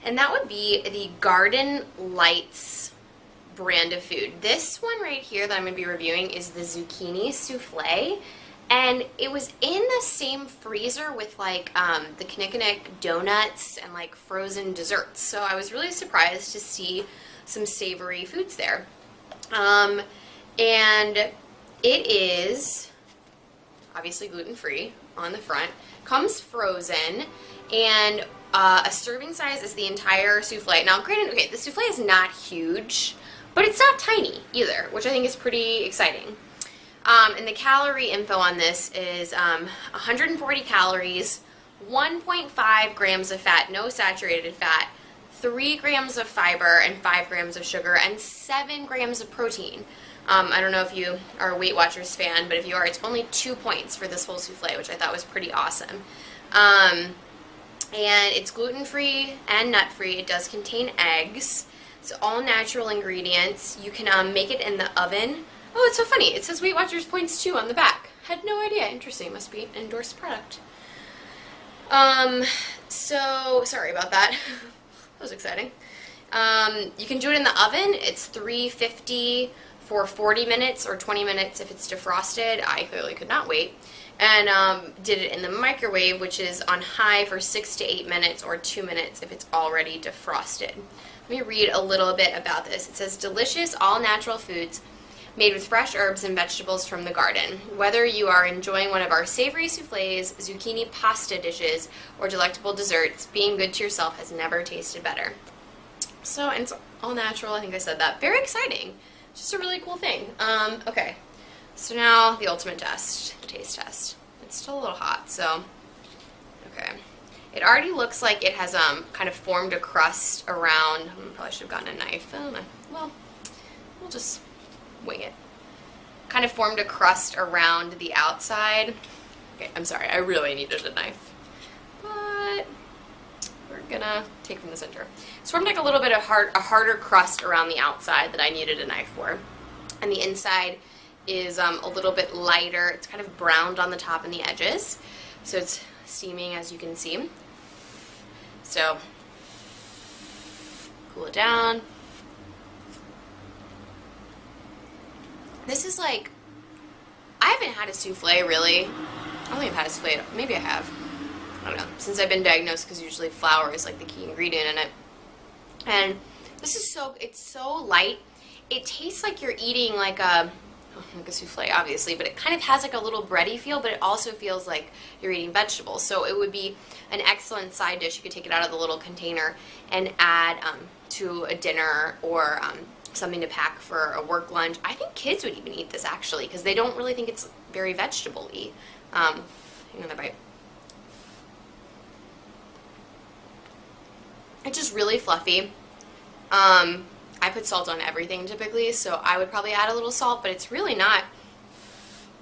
and that would be the Garden Lights brand of food. This one right here that I'm going to be reviewing is the zucchini souffle, and it was in the same freezer with like the Knick-Knack donuts and like frozen desserts, so I was really surprised to see some savory foods there. And it is obviously gluten-free on the front, comes frozen, and a serving size is the entire souffle. Now granted, okay, the souffle is not huge, but it's not tiny either, which I think is pretty exciting. And the calorie info on this is 140 calories, 1.5 grams of fat, no saturated fat, 3 grams of fiber, and 5 grams of sugar, and 7 grams of protein. I don't know if you are a Weight Watchers fan, but if you are, it's only 2 points for this whole souffle, which I thought was pretty awesome. And it's gluten-free and nut-free. It does contain eggs. It's all natural ingredients. You can make it in the oven. Oh, it's so funny. It says Weight Watchers points too on the back. Had no idea. Interesting. Must be an endorsed product. So, sorry about that. That was exciting. You can do it in the oven. It's 350 for 40 minutes or 20 minutes if it's defrosted. I clearly could not wait. And did it in the microwave, which is on high for 6 to 8 minutes or 2 minutes if it's already defrosted. Let me read a little bit about this. It says, delicious, all-natural foods made with fresh herbs and vegetables from the garden. Whether you are enjoying one of our savory souffles, zucchini pasta dishes, or delectable desserts, being good to yourself has never tasted better. So, and it's all natural, I think I said that. Very exciting. Just a really cool thing. Okay, so now the ultimate test, the taste test. It's still a little hot, so, okay. It already looks like it has kind of formed a crust around. Probably should have gotten a knife. Well, we'll just wing it. Kind of formed a crust around the outside. Okay, I'm sorry, I really needed a knife, but we're gonna take from the center. It's formed like a little bit of a harder crust around the outside that I needed a knife for, and the inside is a little bit lighter. It's kind of browned on the top and the edges, so it's steaming, as you can see. So, cool it down. This is like, I haven't had a souffle really. I don't think I've had a souffle, maybe I have. I don't know, since I've been diagnosed, because usually flour is like the key ingredient in it. And this is it's so light. It tastes like you're eating like a souffle, obviously, but it kind of has like a little bready feel, but it also feels like you're eating vegetables. So it would be an excellent side dish. You could take it out of the little container and add to a dinner or something to pack for a work lunch. I think kids would even eat this, actually, because they don't really think it's very vegetable-y. Another bite. It's just really fluffy. I put salt on everything typically, so I would probably add a little salt, but it's really not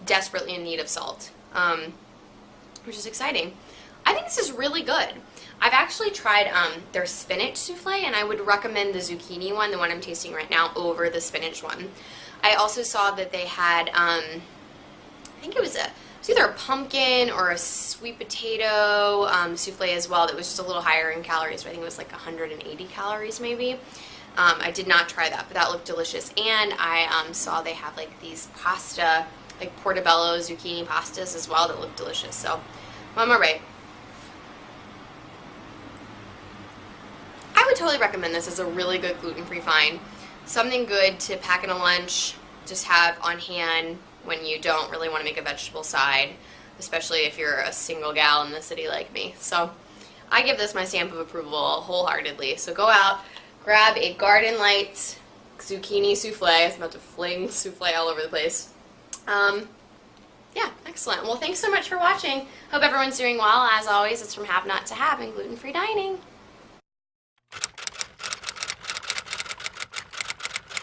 desperately in need of salt, which is exciting. I think this is really good. I've actually tried their spinach souffle, and I would recommend the zucchini one, the one I'm tasting right now, over the spinach one. I also saw that they had, I think it was either a pumpkin or a sweet potato souffle as well that was just a little higher in calories. I think it was like 180 calories maybe. I did not try that, but that looked delicious. And I saw they have like these pasta, like portobello zucchini pastas as well that look delicious. So, one more bite. I would totally recommend this as a really good gluten-free find. Something good to pack in a lunch, just have on hand when you don't really want to make a vegetable side, especially if you're a single gal in the city like me. So, I give this my stamp of approval wholeheartedly. So go out, grab a Garden Lights zucchini souffle. I was about to fling souffle all over the place. Yeah, excellent. Well, thanks so much for watching. Hope everyone's doing well. As always, it's from Have Not to Have and Gluten-Free Dining.